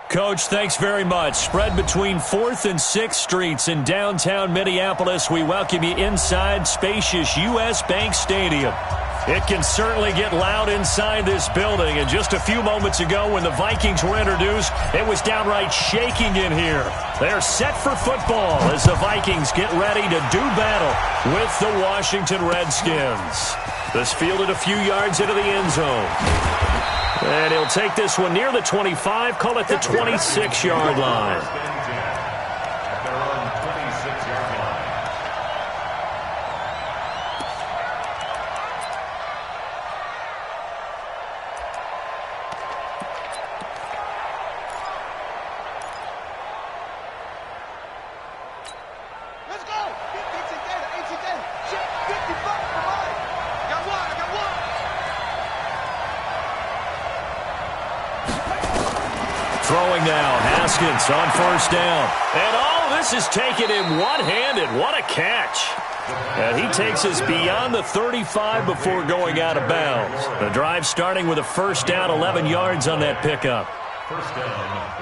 Coach, thanks very much. Spread between 4th and 6th Streets in downtown Minneapolis. We welcome you inside spacious U.S. Bank Stadium. It can certainly get loud inside this building. And just a few moments ago when the Vikings were introduced, it was downright shaking in here. They're set for football as the Vikings get ready to do battle with the Washington Redskins. This fielded a few yards into the end zone. And he'll take this one near the 25, call it the 26-yard line. Throwing now, Haskins on first down. And all this is taken in one-handed. What a catch. And he takes us beyond the 35 before going out of bounds. The drive starting with a first down, 11 yards on that pickup. First down,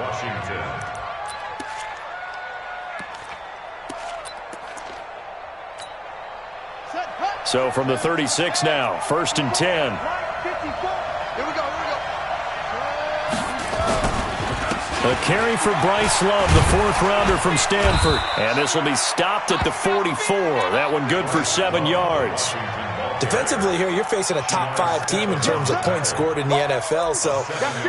Washington. So from the 36 now, 1st and 10. Here we go. A carry for Bryce Love, the 4th-rounder from Stanford. And this will be stopped at the 44. That one good for 7 yards. Defensively here, you're facing a top-5 team in terms of points scored in the NFL. So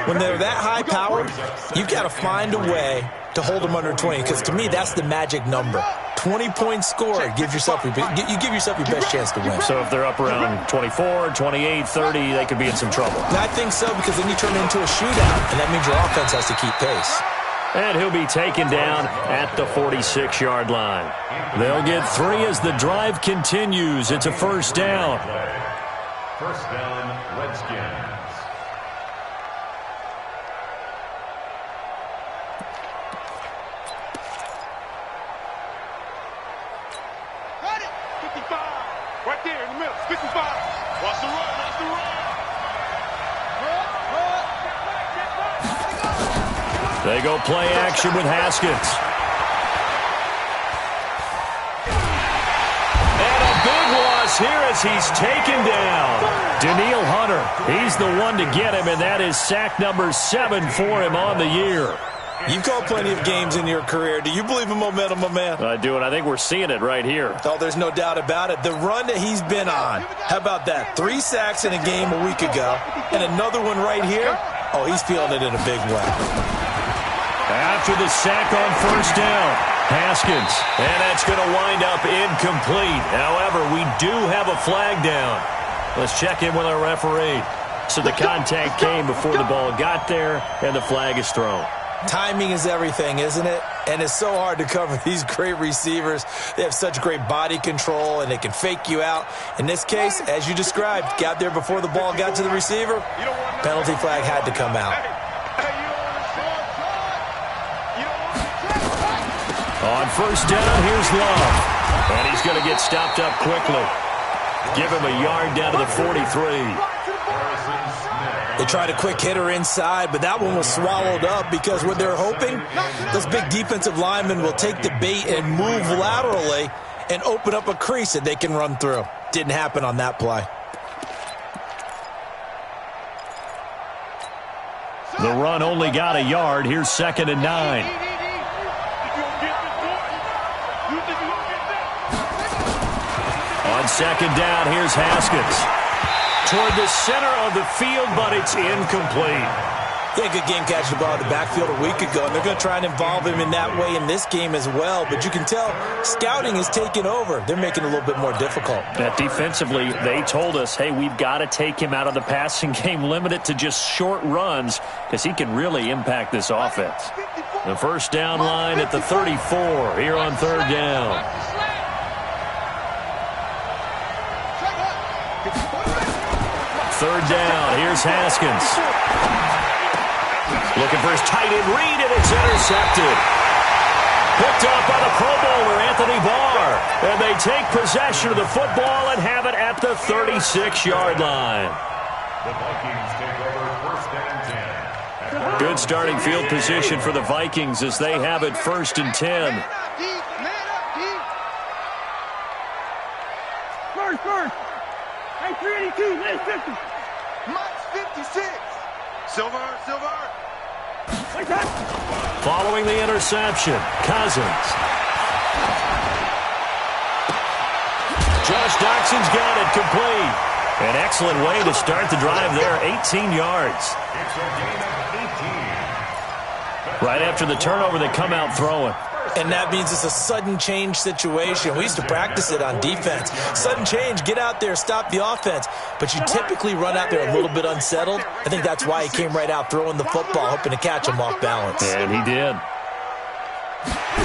when they're that high-powered, you've got to find a way to hold them under 20. Because to me, that's the magic number. 20 points scored, you give yourself your best chance to win. So if they're up around 24, 28, 30, they could be in some trouble. I think so, because then you turn it into a shootout, and that means your offense has to keep pace. And he'll be taken down at the 46-yard line. They'll get 3 as the drive continues. It's a first down. First down, Redskins. Right there in the middle, 55. Watch the run. They go play action with Haskins. And a big loss here as he's taken down. Danielle Hunter, he's the one to get him, and that is sack number 7 for him on the year. You've called plenty of games in your career. Do you believe in momentum, my man? I do, and I think we're seeing it right here. Oh, there's no doubt about it. The run that he's been on, how about that? 3 sacks in a game a week ago, and another one right here. Oh, he's feeling it in a big way. After the sack on first down, Haskins. And that's going to wind up incomplete. However, we do have a flag down. Let's check in with our referee. So the contact came before the ball got there, and the flag is thrown. Timing is everything, isn't it? And it's so hard to cover these great receivers. They have such great body control, and they can fake you out. In this case, as you described, got there before the ball got to the receiver. Penalty flag had to come out. On first down, here's Love. And he's going to get stopped up quickly. Give him a yard down to the 43. They tried a quick hitter inside, but that one was swallowed up because what they're hoping, those big defensive linemen will take the bait and move laterally and open up a crease that they can run through. Didn't happen on that play. The run only got a yard. Here's 2nd and 9. On 2nd down, here's Haskins. Toward the center of the field, but it's incomplete. He had a good game catching the ball in the backfield a week ago, and they're going to try and involve him in that way in this game as well. But you can tell scouting is taking over. They're making it a little bit more difficult. That defensively, they told us, hey, we've got to take him out of the passing game, limit it to just short runs, because he can really impact this offense. The first down line at the 34 here on 3rd down. Third down, here's Haskins. Looking for his tight end read, and it's intercepted. Picked up by the Pro Bowler, Anthony Barr. And they take possession of the football and have it at the 36-yard line. The Vikings take over 1st and 10 Good starting field position for the Vikings as they have it 1st and 10. First. Hey, 382, let's 50. Mike's 56. Silver. Following the interception, Cousins. Josh Doxson's got it complete. An excellent way to start the drive there, 18 yards. Right after the turnover, they come out throwing. And that means it's a sudden change situation. We used to practice it on defense. Sudden change, get out there, stop the offense. But you typically run out there a little bit unsettled. I think that's why he came right out throwing the football, hoping to catch him off balance. And he did.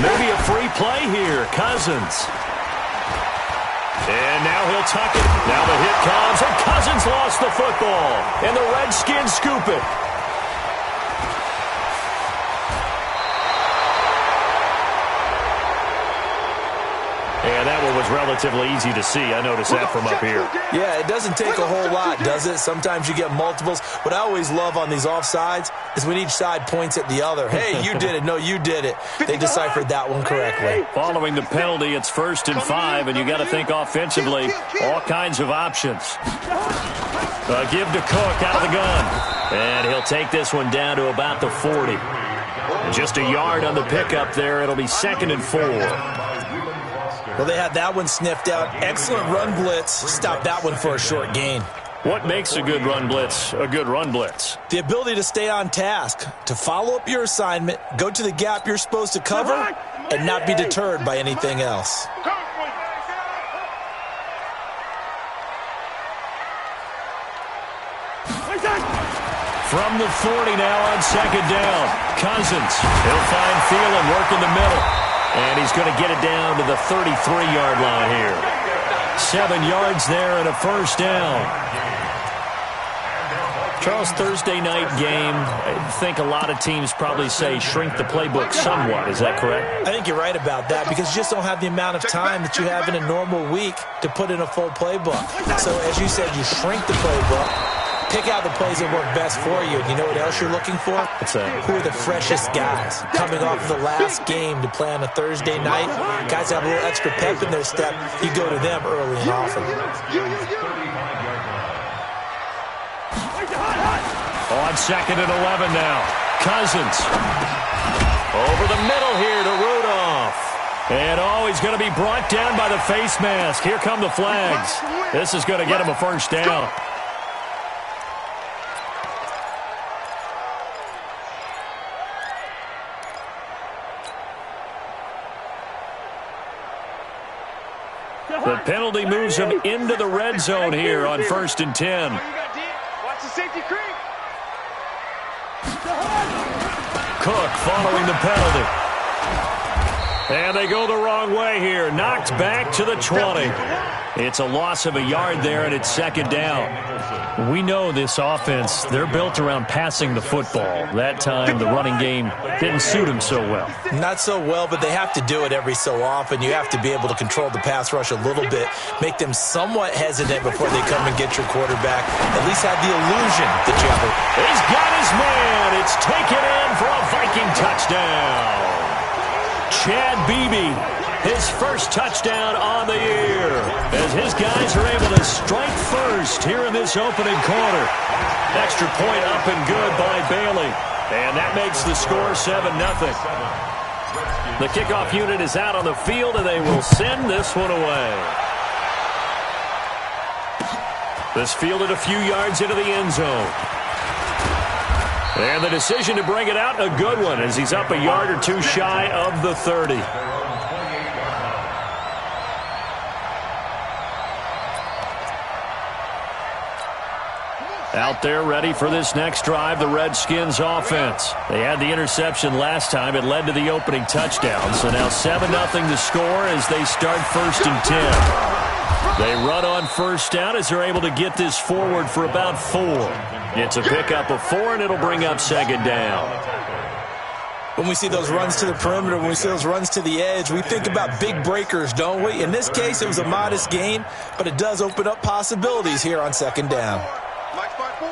Maybe a free play here, Cousins. And now he'll tuck it. Now the hit comes, and Cousins lost the football. And the Redskins scoop it. And that one was relatively easy to see. I noticed that from up here. Yeah, it doesn't take a whole lot, does it? Sometimes you get multiples. What I always love on these offsides is when each side points at the other. Hey, you did it. No, you did it. They deciphered that one correctly. Following the penalty, it's 1st and 5, and you got to think offensively, all kinds of options. Give to Cook out of the gun. And he'll take this one down to about the 40. And just a yard on the pickup there. It'll be 2nd and 4. Well, they had that one sniffed out. Excellent run blitz. Stop that one for a short gain. What makes a good run blitz a good run blitz? The ability to stay on task, to follow up your assignment, go to the gap you're supposed to cover, and not be deterred by anything else. From the 40 now on 2nd down. Cousins. He'll find Thielen working the middle. And he's going to get it down to the 33-yard line here. 7 yards there and a 1st down. Charles, Thursday night game, I think a lot of teams probably say shrink the playbook somewhat. Is that correct? I think you're right about that because you just don't have the amount of time that you have in a normal week to put in a full playbook. So, as you said, you shrink the playbook. Pick out the plays that work best for you. And you know what else you're looking for? What's that? Who are the freshest guys coming off of the last game to play on a Thursday night? Guys have a little extra pep in their step. You go to them early and often. On 2nd and 11 now. Cousins. Over the middle here to Rudolph. And he's going to be brought down by the face mask. Here come the flags. This is going to get him a 1st down. The penalty moves him into the red zone here on 1st and 10. Watch the safety creep. Cook following the penalty. And they go the wrong way here. Knocked back to the 20. It's a loss of a yard there, and it's 2nd down. We know this offense, they're built around passing the football. That time, the running game didn't suit them so well. Not so well, but they have to do it every so often. You have to be able to control the pass rush a little bit, make them somewhat hesitant before they come and get your quarterback. At least have the illusion that you have a... He's got his man. It's taken in for a Viking touchdown. Chad Beebe, his 1st touchdown on the year, as his guys are able to strike first here in this opening quarter. Extra point up and good by Bailey, and that makes the score 7-0. The kickoff unit is out on the field, and they will send this one away. This fielded a few yards into the end zone. And the decision to bring it out, a good one, as he's up a yard or two shy of the 30. Out there ready for this next drive, the Redskins offense. They had the interception last time. It led to the opening touchdown. So now 7-0 the score as they start 1st and 10. They run on 1st down as they're able to get this forward for about 4. It's a pickup of 4, and it'll bring up 2nd down. When we see those runs to the perimeter, when we see those runs to the edge, we think about big breakers, don't we? In this case, it was a modest gain, but it does open up possibilities here on 2nd down. Mike's by 4.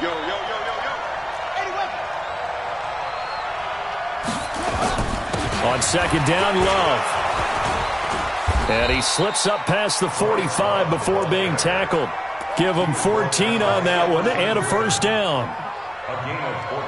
Yo. 81. On second down, Love. And he slips up past the 45 before being tackled. Give him 14 on that one and a first down.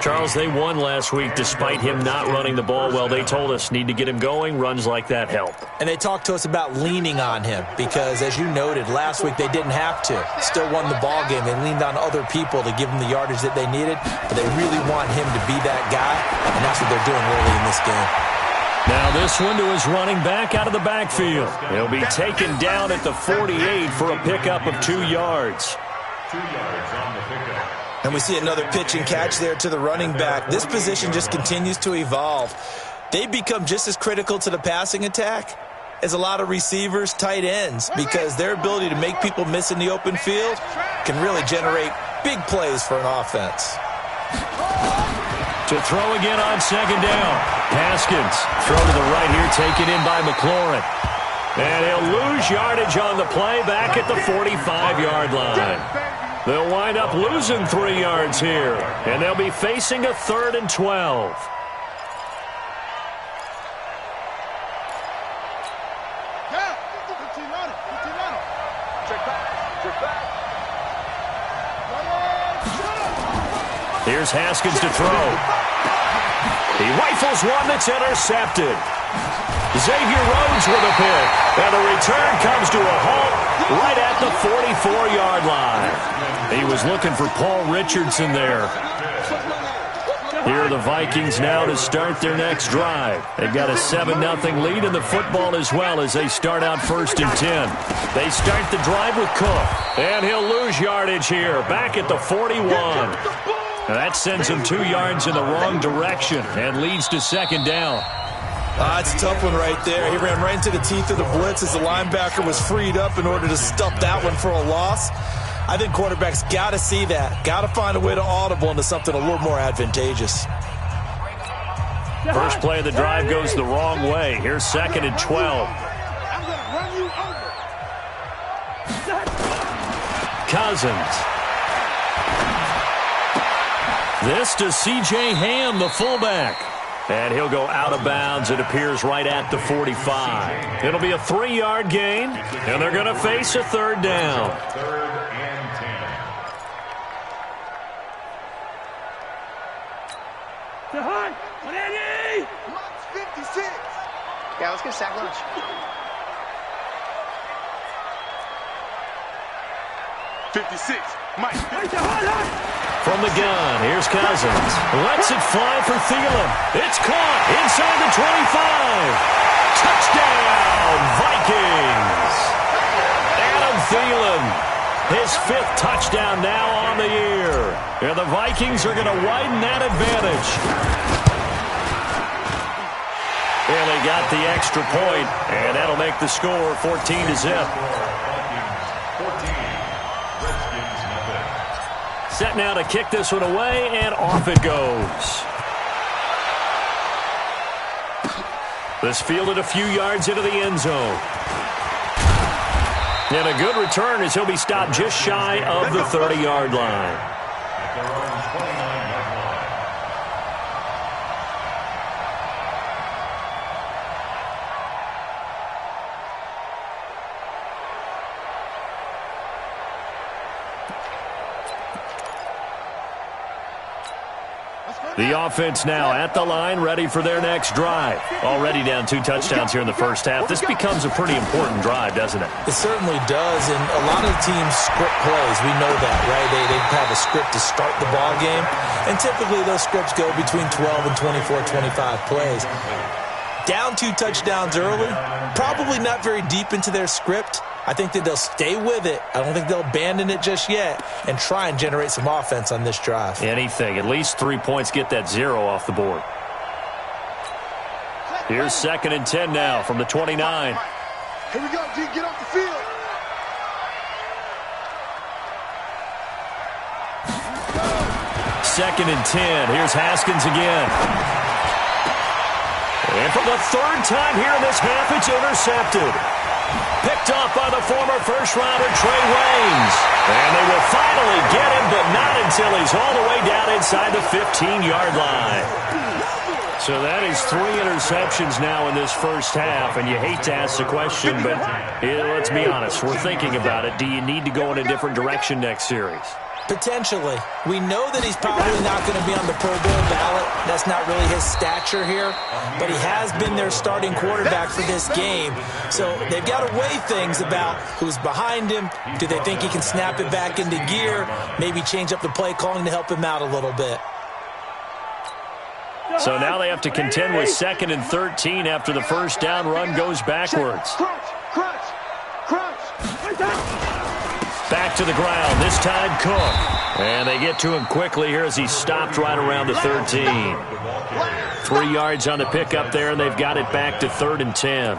Charles, they won last week despite him not running the ball well. They told us need to get him going. Runs like that help. And they talked to us about leaning on him because, as you noted, last week they didn't have to. Still won the ball game. They leaned on other people to give them the yardage that they needed, but they really want him to be that guy, and that's what they're doing early in this game. Now this one to his running back out of the backfield. He'll be taken down at the 48 for a pickup of 2 yards. 2 yards on the pickup. And we see another pitch and catch there to the running back. This position just continues to evolve. They become just as critical to the passing attack as a lot of receivers, tight ends, because their ability to make people miss in the open field can really generate big plays for an offense. To throw again on second down. Haskins, throw to the right here, taken in by McLaurin. And he'll lose yardage on the play back at the 45-yard line. They'll wind up losing 3 yards here, and they'll be facing a 3rd and 12. Here's Haskins to throw. He rifles one that's intercepted. Xavier Rhodes with a pick, and the return comes to a halt right at the 44-yard line. He was looking for Paul Richardson there. Here are the Vikings now to start their next drive. They've got a 7-0 lead in the football as well as they start out 1st and 10. They start the drive with Cook, and he'll lose yardage here back at the 41. Now that sends him 2 yards in the wrong direction and leads to second down. It's a tough one right there. He ran right into the teeth of the blitz as the linebacker was freed up in order to stuff that one for a loss. I think quarterbacks got to see that. Got to find a way to audible into something a little more advantageous. First play of the drive goes the wrong way. Here's 2nd and 12. I'm going to run you over. Cousins. This to C.J. Ham, the fullback. And he'll go out of bounds, it appears, right at the 45. It'll be a 3-yard gain, and they're going to face a 3rd down. 3rd and 10. To Hunt. 180. 56. Yeah, let's get sack lunch. 56. Mike. Right to Hunt. From the gun, here's Cousins. Lets it fly for Thielen. It's caught inside the 25. Touchdown, Vikings. Adam Thielen, his 5th touchdown now on the year. And the Vikings are going to widen that advantage. And they got the extra point, and that'll make the score 14-0. Set now to kick this one away, and off it goes. This fielded a few yards into the end zone. And a good return as he'll be stopped just shy of the 30-yard line. At their own 29-yard line. The offense now at the line, ready for their next drive. Already down 2 touchdowns here in the first half. This becomes a pretty important drive, doesn't it? It certainly does, and a lot of the teams script plays. We know that, right? They have a script to start the ball game, and typically those scripts go between 12 and 24, 25 plays. Down 2 touchdowns early, probably not very deep into their script. I think that they'll stay with it. I don't think they'll abandon it just yet and try and generate some offense on this drive. Anything. At least 3 points, get that 0 off the board. Here's 2nd and 10 now from the 29. Here we go, G. Get off the field. Second and 10. Here's Haskins again. And for the 3rd time here in this half, it's intercepted. Picked off by the former first-rounder Trey Waynes. And they will finally get him, but not until he's all the way down inside the 15-yard line. So that is 3 interceptions now in this first half, and you hate to ask the question, but let's be honest. We're thinking about it. Do you need to go in a different direction next series? Potentially. We know that he's probably not going to be on the Pro Bowl ballot. That's not really his stature here, but he has been their starting quarterback for this game. So they've got to weigh things about who's behind him. Do they think he can snap it back into gear? Maybe change up the play calling to help him out a little bit. So now they have to contend with 2nd and 13 after the first down run goes backwards. Back to the ground, this time Cook. And they get to him quickly here as he stopped right around the 13. 3 yards on the pickup there, and they've got it back to 3rd and 10.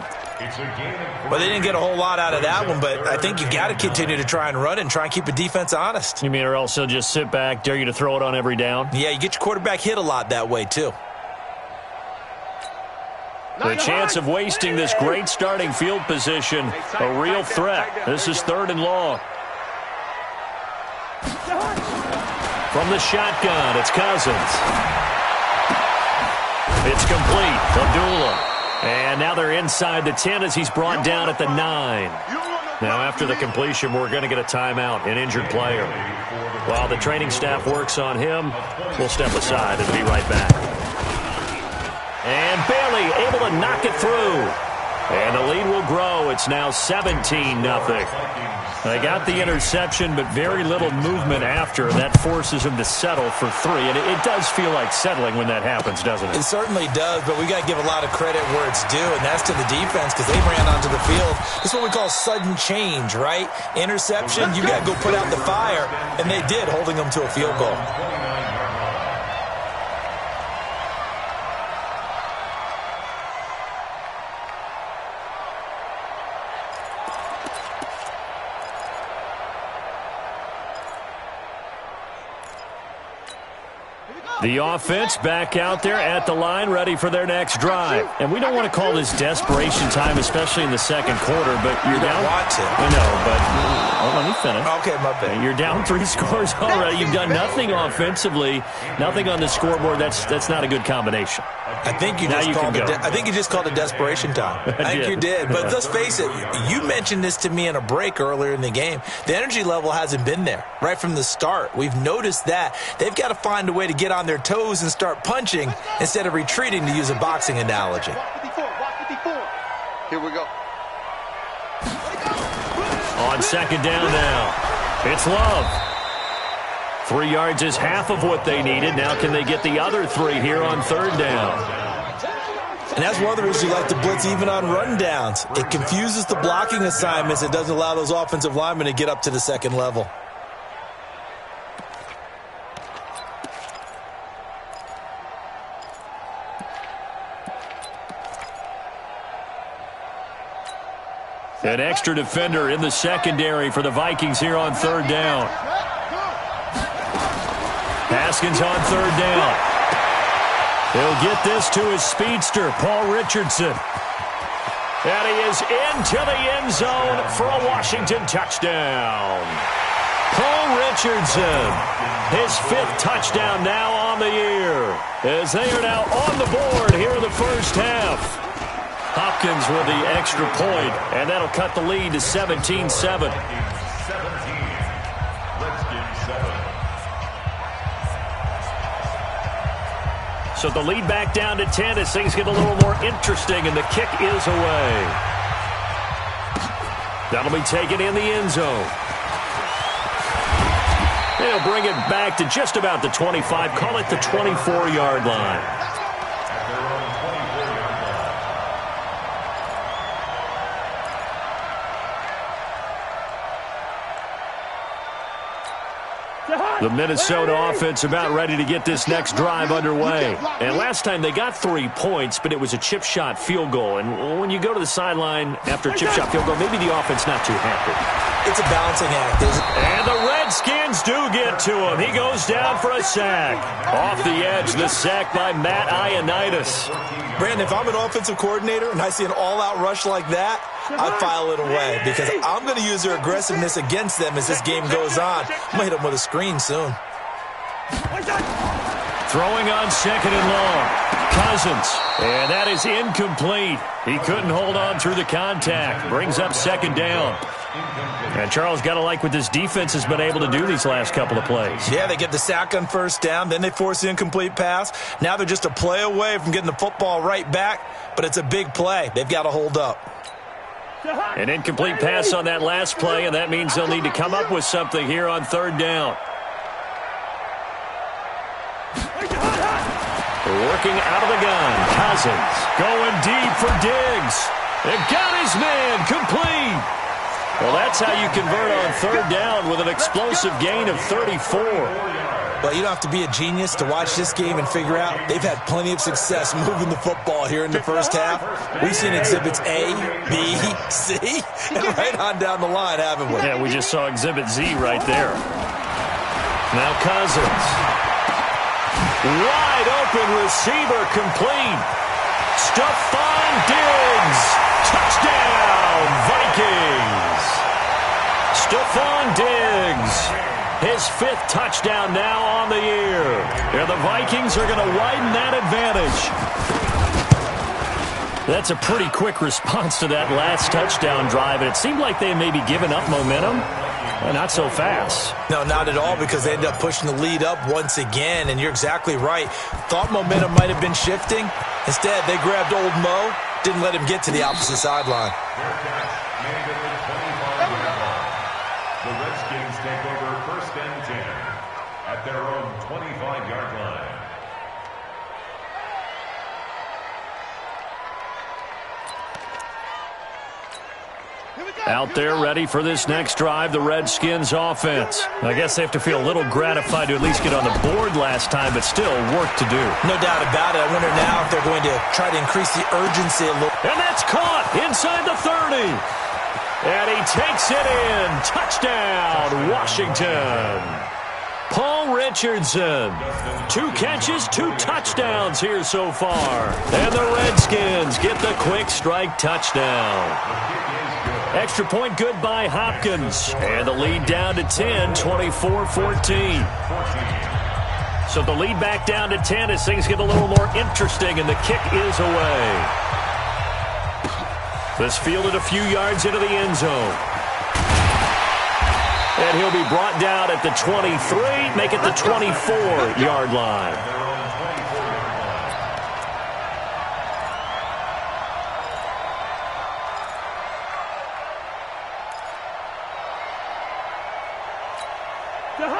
Well, they didn't get a whole lot out of that one, but I think you got to continue to try and run and try and keep the defense honest. You mean or else he'll just sit back, dare you to throw it on every down? Yeah, you get your quarterback hit a lot that way, too. The chance of wasting this great starting field position, a real threat. This is 3rd and long. From the shotgun, it's Cousins. It's complete. Abdullah. And now they're inside the 10 as he's brought down at the 9. Now after the completion, we're going to get a timeout, an injured player. While the training staff works on him, we'll step aside and be right back. And Bailey able to knock it through. And the lead will grow. It's now 17-0. They got the interception, but very little movement after. That forces them to settle for 3. And it does feel like settling when that happens, doesn't it? It certainly does, but we got to give a lot of credit where it's due, and that's to the defense because they ran onto the field. This is what we call sudden change, right? Interception, you got to go put out the fire, and they did, holding them to a field goal. The offense back out there at the line, ready for their next drive. And we don't want to call this desperation time, especially in the second quarter, but you're down. Want to. I know, but let me finish. Okay, my bad. You're down 3 scores already. You've done nothing offensively, nothing on the scoreboard. That's not a good combination. I think you just called it desperation time. I think you did. But let's face it, you mentioned this to me in a break earlier in the game. The energy level hasn't been there right from the start. We've noticed that. They've got to find a way to get on their toes and start punching instead of retreating, to use a boxing analogy. Here we go. On second down now, it's Love. 3 yards is half of what they needed. Now can they get the other 3 here on 3rd down? And that's one of the reasons you like to blitz even on run downs. It confuses the blocking assignments. It doesn't allow those offensive linemen to get up to the second level. An extra defender in the secondary for the Vikings here on 3rd down. Haskins on 3rd down. He'll get this to his speedster, Paul Richardson. And he is into the end zone for a Washington touchdown. Paul Richardson, his 5th touchdown now on the year, as they are now on the board here in the first half. Hopkins with the extra point, and that'll cut the lead to 17-7. So the lead back down to 10 as things get a little more interesting, and the kick is away. That'll be taken in the end zone. They'll bring it back to just about the 25, call it the 24-yard line. The Minnesota offense about ready to get this next drive underway. And last time they got 3 points, but it was a chip shot field goal. And when you go to the sideline after a chip shot field goal, maybe the offense not too happy. It's a balancing act, isn't it? And the Redskins do get to him. He goes down for a sack. Off the edge, the sack by Matt Ioannidis. Brandon, if I'm an offensive coordinator and I see an all-out rush like that, I file it away because I'm going to use their aggressiveness against them as this game goes on. I'm going to hit them with a screen soon. Throwing on second and long. Cousins. And that is incomplete. He couldn't hold on through the contact. Brings up second down. And Charles, got to like what this defense has been able to do these last couple of plays. Yeah, they get the sack on first down, then they force the incomplete pass. Now they're just a play away from getting the football right back, but it's a big play. They've got to hold up. An incomplete pass on that last play, and that means they'll need to come up with something here on third down. Working out of the gun. Cousins going deep for Diggs. They got his man complete. Well, that's how you convert on third down with an explosive gain of 34. Well, you don't have to be a genius to watch this game and figure out they've had plenty of success moving the football here in the first half. We've seen exhibits A, B, C, and right on down the line, haven't we? Yeah, we just saw exhibit Z right there. Now Cousins. Wide open receiver complete. Stephon Diggs. Touchdown, Vikings. Stephon Diggs. His fifth touchdown now on the year. And the Vikings are going to widen that advantage. That's a pretty quick response to that last touchdown drive. And it seemed like they had maybe given up momentum. Not so fast. No, not at all, because they ended up pushing the lead up once again, and you're exactly right. Thought momentum might have been shifting. Instead, they grabbed old Mo, didn't let him get to the opposite sideline. The Redskins take over first and 10 at their own 25-yard line. Out there ready for this next drive, the Redskins offense. I guess they have to feel a little gratified to at least get on the board last time, but still work to do. No doubt about it. I wonder now if they're going to try to increase the urgency a little. And that's caught inside the 30. And he takes it in. Touchdown, Washington. Paul Richardson. 2 catches, 2 touchdowns here so far. And the Redskins get the quick strike touchdown. Extra point good by Hopkins. And the lead down to 10, 24-14. So the lead back down to 10 as things get a little more interesting, and the kick is away. This fielded a few yards into the end zone. And he'll be brought down at the 23, make it the 24-yard line.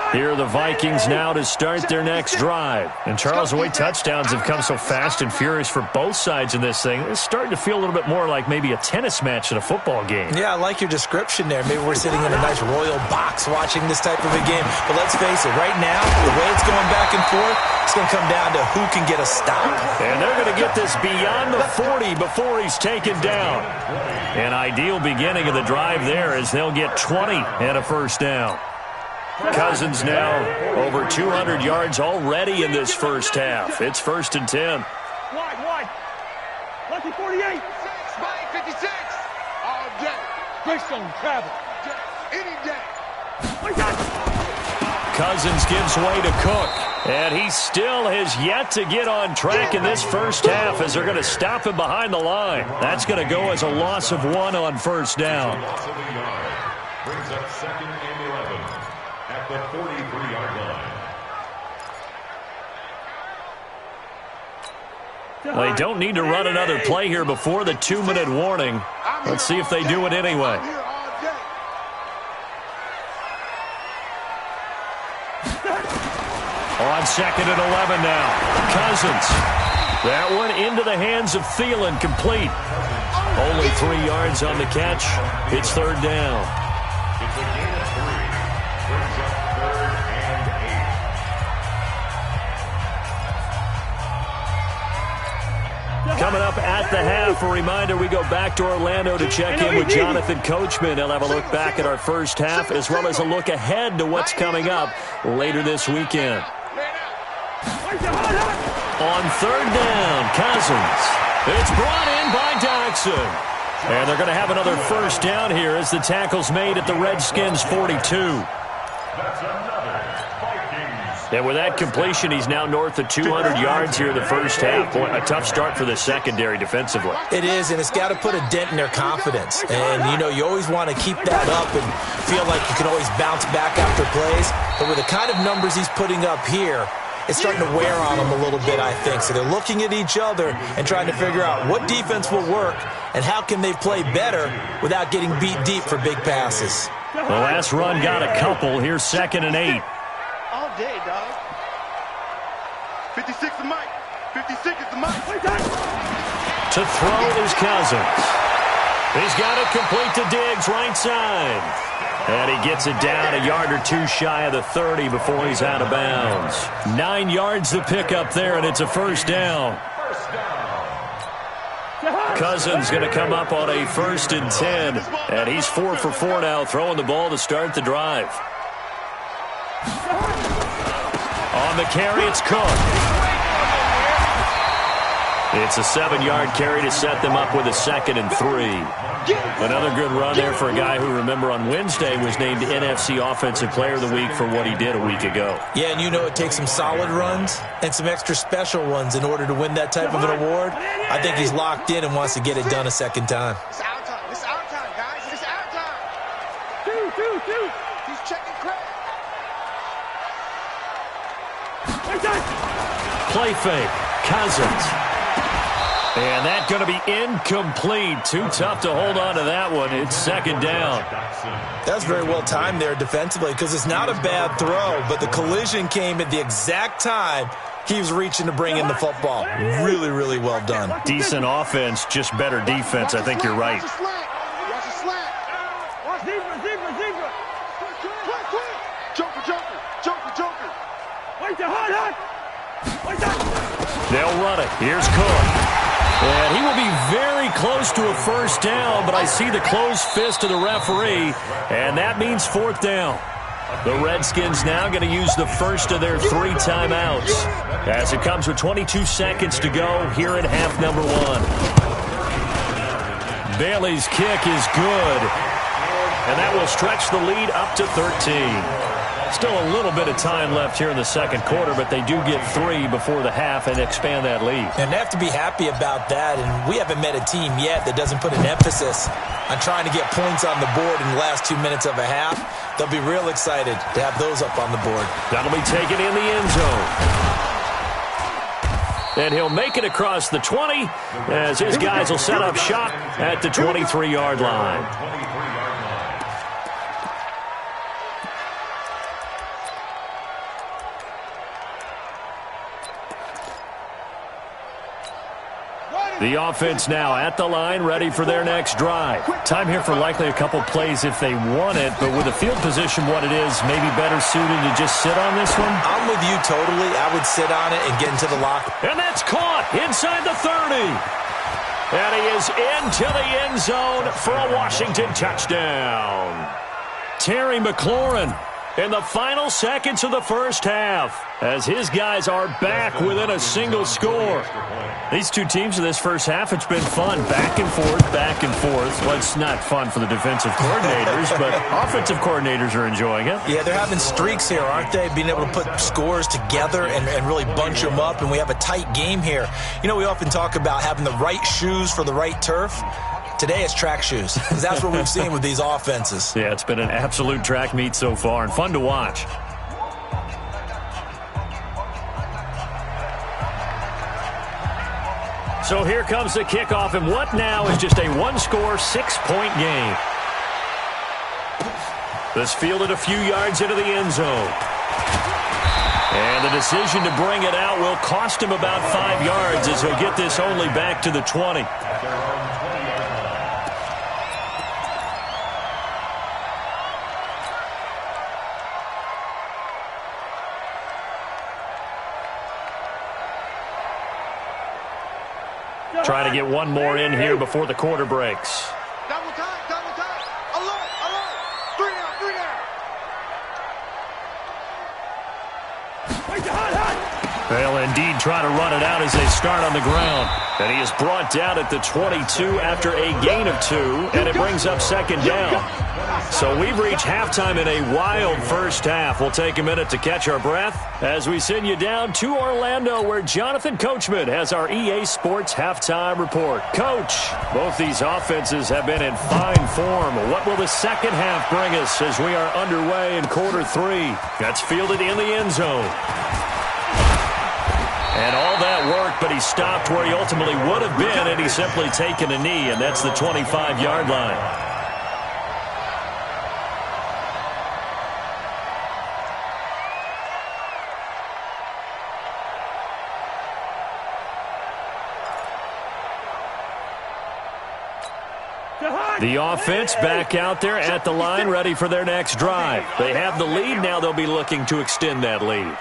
Here are the Vikings now to start their next drive. And Charles, the way touchdowns have come so fast and furious for both sides in this thing, it's starting to feel a little bit more like maybe a tennis match in a football game. Yeah, I like your description there. Maybe we're sitting in a nice royal box watching this type of a game. But let's face it, right now, the way it's going back and forth, it's going to come down to who can get a stop. And they're going to get this beyond the 40 before he's taken down. An ideal beginning of the drive there as they'll get 20 and a first down. Cousins now over 200 yards already in this first half. It's first and 10. Wide. Lucky 48. 56. All day. Greystone travel. Any day. Cousins gives way to Cook. And he still has yet to get on track in this first half as they're going to stop him behind the line. That's going to go as a loss of 1 on first down. Loss of a yard. Brings up second and 11 at the 43-yard line. They don't need to run another play here before the 2-minute warning. Let's see if they do it anyway. On second and 11 now. Cousins. That one into the hands of Thielen, complete. Only 3 yards on the catch. It's third down. It's a gain of 3. Brings up third and 8. Coming up at the half, a reminder, we go back to Orlando to check in with Jonathan Coachman. He'll have a look back at our first half as well as a look ahead to what's coming up later this weekend. On third down, Cousins. It's brought in by Jackson. And they're going to have another first down here as the tackle's made at the Redskins' 42. That's another Vikings And with that completion, he's now north of 200 yards here in the first half. Boy, a tough start for the secondary defensively. It is, and it's got to put a dent in their confidence. And, you know, you always want to keep that up and feel like you can always bounce back after plays. But with the kind of numbers he's putting up here, it's starting to wear on them a little bit, I think. So they're looking at each other and trying to figure out what defense will work and how can they play better without getting beat deep for big passes. The last run got a couple. Here's 2nd and 8. All day, dog. 56 is Mike. 56 is the Mike. To throw is Cousins. He's got it complete to Diggs, right side. And he gets it down a yard or two shy of the 30 before he's out of bounds. 9 yards to pick up there, and it's a first down. Cousins going to come up on a 1st and 10. And he's 4 for 4 now, throwing the ball to start the drive. On the carry, it's Cook. It's a 7-yard carry to set them up with a 2nd and 3. Another good run there for a guy who, remember, on Wednesday was named NFC Offensive Player of the Week for what he did a week ago. Yeah, and you know it takes some solid runs and some extra special ones in order to win that type of an award. I think he's locked in and wants to get it done a second time. It's our time. It's our time, guys. It's our time. Two. He's checking credit. Play fake. Cousins. And that's going to be incomplete. Too tough to hold on to that one. It's 2nd down. That's very well timed there defensively because it's not a bad throw, but the collision came at the exact time he was reaching to bring in the football. Really, really well done. Decent offense, just better defense. I think you're right. Watch the slant. Watch zebra. Joker. Wait the hot. Wait that. They'll run it. Here's Cook. And he will be very close to a first down, but I see the closed fist of the referee, and that means 4th down. The Redskins now going to use the first of their 3 timeouts as it comes with 22 seconds to go here in half number 1. Bailey's kick is good, and that will stretch the lead up to 13. Still a little bit of time left here in the second quarter, but they do get 3 before the half and expand that lead. And they have to be happy about that, and we haven't met a team yet that doesn't put an emphasis on trying to get points on the board in the last 2 minutes of a half. They'll be real excited to have those up on the board. That'll be taken in the end zone. And he'll make it across the 20 as his guys will set up shop at the 23-yard line. The offense now at the line, ready for their next drive. Time here for likely a couple plays if they want it, but with the field position what it is, maybe better suited to just sit on this one? I'm with you totally. I would sit on it and get into the lock. And that's caught inside the 30. And he is into the end zone for a Washington touchdown. Terry McLaurin in the final seconds of the first half as his guys are back within a single score. These two teams in this first half, it's been fun. Back and forth, back and forth. Well, it's not fun for the defensive coordinators, but offensive coordinators are enjoying it. Yeah, they're having streaks here, aren't they? Being able to put scores together and really bunch them up, and we have a tight game here. You know, we often talk about having the right shoes for the right turf. Today it's track shoes, because that's what we've seen with these offenses. Yeah, it's been an absolute track meet so far, and fun to watch. So here comes the kickoff, and what now is just a one-score, 6-point game. This fielded a few yards into the end zone. And the decision to bring it out will cost him about 5 yards as he'll get this only back to the 20. Trying to get one more in here before the quarter breaks. Double time. Alert. 3 down. Wait the hot. They'll indeed try to run it out as they start on the ground. And he is brought down at the 22 after a gain of 2, and it brings up second down. So we've reached halftime in a wild first half. We'll take a minute to catch our breath as we send you down to Orlando, where Jonathan Coachman has our EA Sports halftime report. Coach, both these offenses have been in fine form. What will the second half bring us as we are underway in quarter 3? That's fielded in the end zone. And all that work, but he stopped where he ultimately would have been, and he's simply taken a knee, and that's the 25-yard line. The offense back out there at the line, ready for their next drive. They have the lead. Now they'll be looking to extend that lead.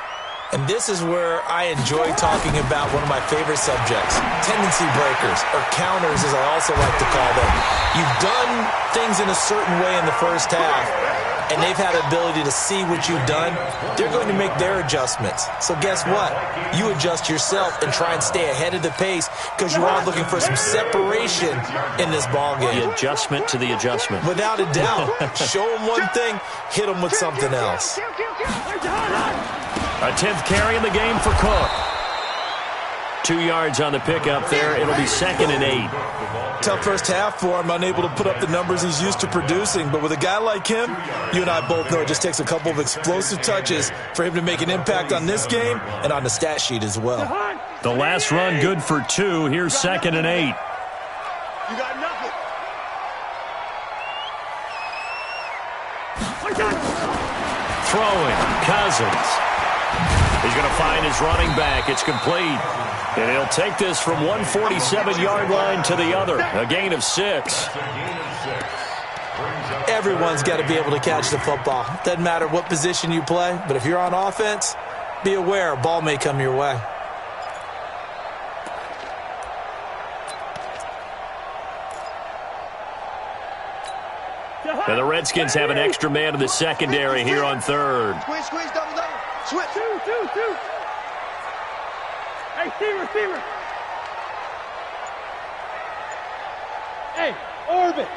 And this is where I enjoy talking about one of my favorite subjects, tendency breakers, or counters as I also like to call them. You've done things in a certain way in the first half, and they've had the ability to see what you've done. They're going to make their adjustments. So guess what? You adjust yourself and try and stay ahead of the pace because you are looking for some separation in this ballgame. The adjustment to the adjustment. Without a doubt. Show them one thing, hit them with something else. A 10th carry in the game for Cook. 2 yards on the pickup there. It'll be second and 8. Tough first half for him, unable to put up the numbers he's used to producing. But with a guy like him, you and I both know it just takes a couple of explosive touches for him to make an impact on this game and on the stat sheet as well. The last run good for 2. Here's second and 8. You got nothing. Throwing, Cousins. He's going to find his running back. It's complete. And he'll take this from 147-yard line to the other. A gain of 6. Everyone's got to be able to catch the football. Doesn't matter what position you play, but if you're on offense, be aware a ball may come your way. And the Redskins have an extra man in the secondary here on third. Squeeze, double. Switch. Two. Hey, receiver. Hey, orbit.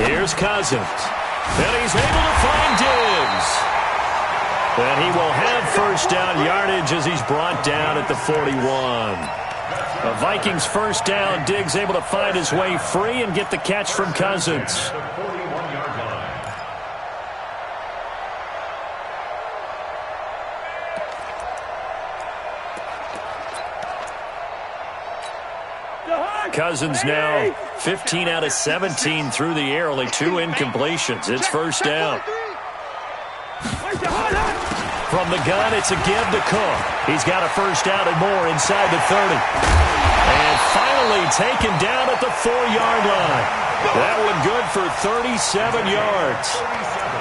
Here's Cousins. And he's able to find Diggs. And he will have first down yardage as he's brought down at the 41. The Vikings first down. Diggs able to find his way free and get the catch from Cousins. Cousins now 15 out of 17 through the air, only 2 incompletions. It's first down. From the gun, it's a give to Cook. He's got a first down and more inside the 30. And finally taken down at the 4-yard line. That one good for 37 yards.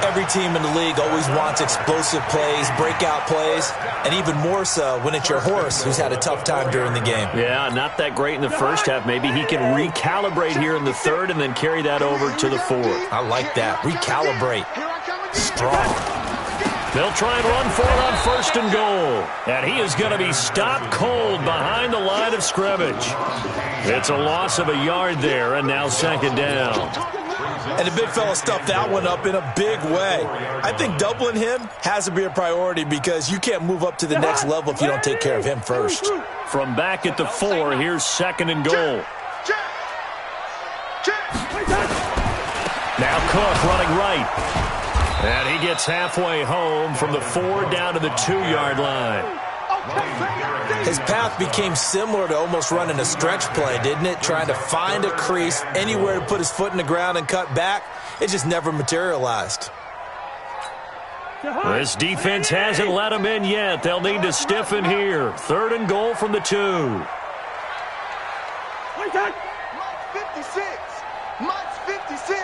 Every team in the league always wants explosive plays, breakout plays, and even more so when it's your horse who's had a tough time during the game. Yeah, not that great in the first half. Maybe he can recalibrate here in the third and then carry that over to the fourth. I like that. Recalibrate. Strong. They'll try and run for it on first and goal. And he is going to be stopped cold behind the line of scrimmage. It's a loss of a yard there, and now second down. And the big fella stuffed that one up in a big way. I think doubling him has to be a priority because you can't move up to the next level if you don't take care of him first. From back at the 4, here's second and goal. Now Cook running right. And he gets halfway home from the 4 down to the 2-yard line. His path became similar to almost running a stretch play, didn't it? Trying to find a crease, anywhere to put his foot in the ground and cut back. It just never materialized. This defense hasn't let him in yet. They'll need to stiffen here. Third and goal from the 2. Mike 56. Mike's 56.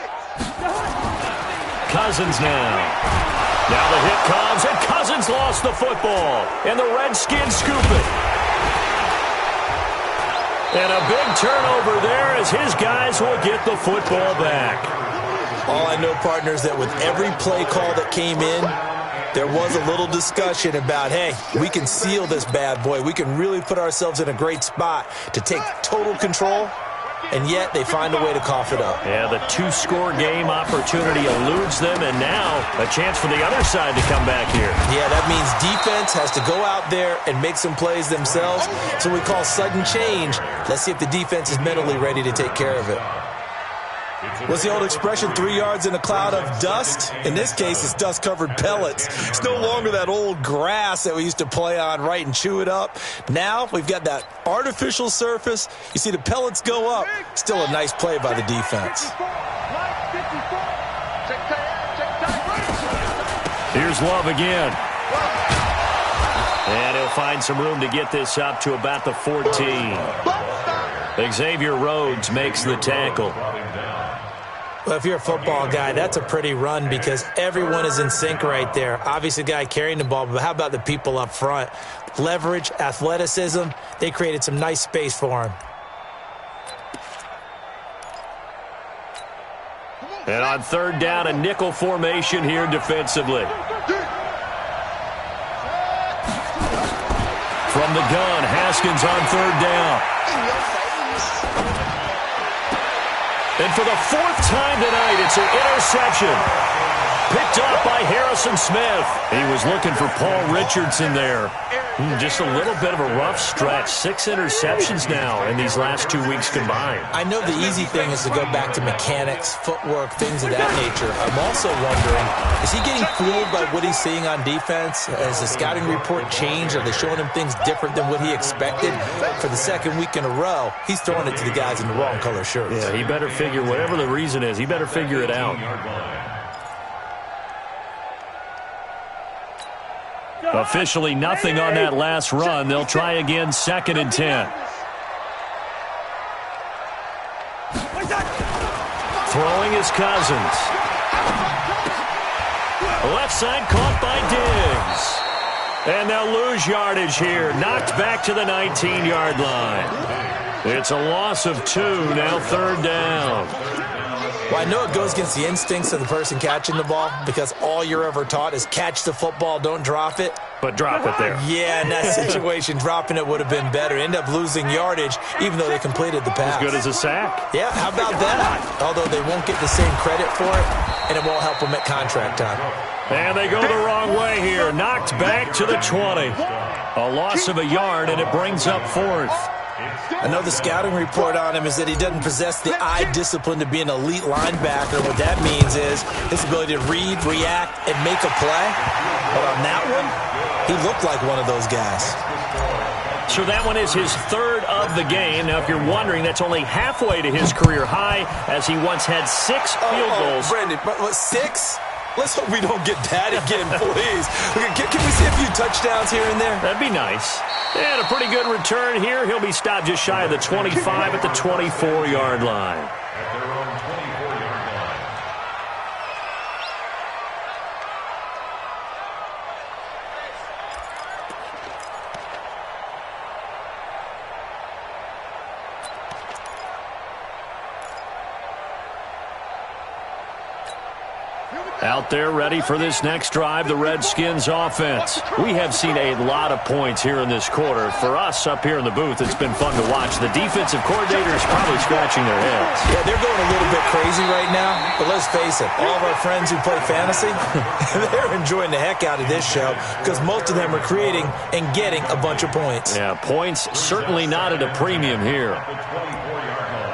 Cousins now. Now the hit comes, and Cousins lost the football. And the Redskins scoop it. And a big turnover there as his guys will get the football back. All I know, partners, that with every play call that came in, There was a little discussion about, hey, we can seal this bad boy. We can really put ourselves in a great spot to take total control, and yet they find a way to cough it up. Yeah, the two-score game opportunity eludes them, and now a chance for the other side to come back here. Yeah, that means defense has to go out there and make some plays themselves. So we call sudden change. Let's see if the defense is mentally ready to take care of it. What's the old expression, 3 yards in a cloud of dust? In this case, it's dust-covered pellets. It's no longer that old grass that we used to play on, right, and chew it up. Now we've got that artificial surface. You see the pellets go up. Still a nice play by the defense. Here's Love again. And he'll find some room to get this up to about the 14. Xavier Rhodes makes the tackle. Well, if you're a football guy, that's a pretty run because everyone is in sync right there. Obviously, the guy carrying the ball, but how about the people up front? Leverage, athleticism, they created some nice space for him. And on third down, a nickel formation here defensively. From the gun, Haskins on third down. And for the fourth time tonight, it's an interception. Picked up by Harrison Smith. He was looking for Paul Richardson there. Just a little bit of a rough stretch. 6 interceptions now in these last 2 weeks combined. I know the easy thing is to go back to mechanics, footwork, things of that nature. I'm also wondering, is he getting fooled by what he's seeing on defense? Has the scouting report changed? Are they showing him things different than what he expected? For the second week in a row, he's throwing it to the guys in the wrong color shirts. Yeah, he better figure, whatever the reason is, he better figure it out. Officially nothing on that last run. They'll try again, 2nd and 10. Throwing is Cousins. Left side caught by Diggs. And they'll lose yardage here. Knocked back to the 19-yard line. It's a loss of 2, now 3rd down. Well, I know it goes against the instincts of the person catching the ball because all you're ever taught is catch the football, don't drop it. But drop it there. Yeah, in that situation, dropping it would have been better. End up losing yardage, even though they completed the pass. As good as a sack. Yeah, how about that? Although they won't get the same credit for it, and it won't help them at contract time. And they go the wrong way here. Knocked back to the 20. A loss of a yard, and it brings up 4th. I know the scouting report on him is that he doesn't possess the eye discipline to be an elite linebacker. What that means is his ability to read, react, and make a play. But on that one, he looked like one of those guys. So that one is his 3rd of the game. Now, if you're wondering, that's only halfway to his career high as he once had 6 field goals. Brandon, but what, 6? Let's hope we don't get that again, please. Can we see a few touchdowns here and there? That'd be nice. And a pretty good return here. He'll be stopped just shy of the 25 at the 24-yard line. At their own 24-yard line. Out there ready for this next drive, the Redskins offense. We have seen a lot of points here in this quarter. For us up here in the booth, it's been fun to watch. The defensive coordinators probably scratching their heads. Yeah, they're going a little bit crazy right now. But let's face it, all of our friends who play fantasy, they're enjoying the heck out of this show because most of them are creating and getting a bunch of points. Yeah, points certainly not at a premium here. The 24-yard line.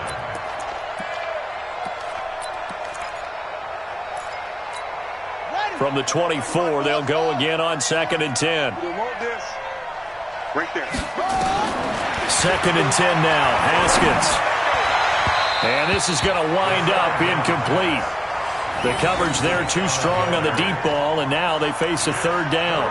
From the 24, they'll go again on 2nd and 10. Right there. 2nd and 10 now. Haskins. And this is going to wind up incomplete. The coverage there too strong on the deep ball, and now they face a 3rd down.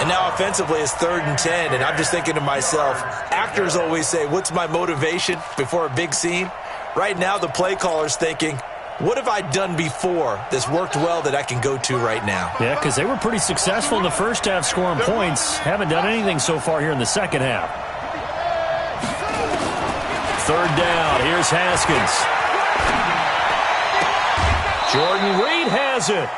And now offensively it's 3rd and 10, and I'm just thinking to myself, actors always say, what's my motivation before a big scene? Right now the play caller's thinking, what have I done before that's worked well that I can go to right now? Yeah, because they were pretty successful in the first half scoring points. Haven't done anything so far here in the second half. 3rd down. Here's Haskins. Jordan Reed has it.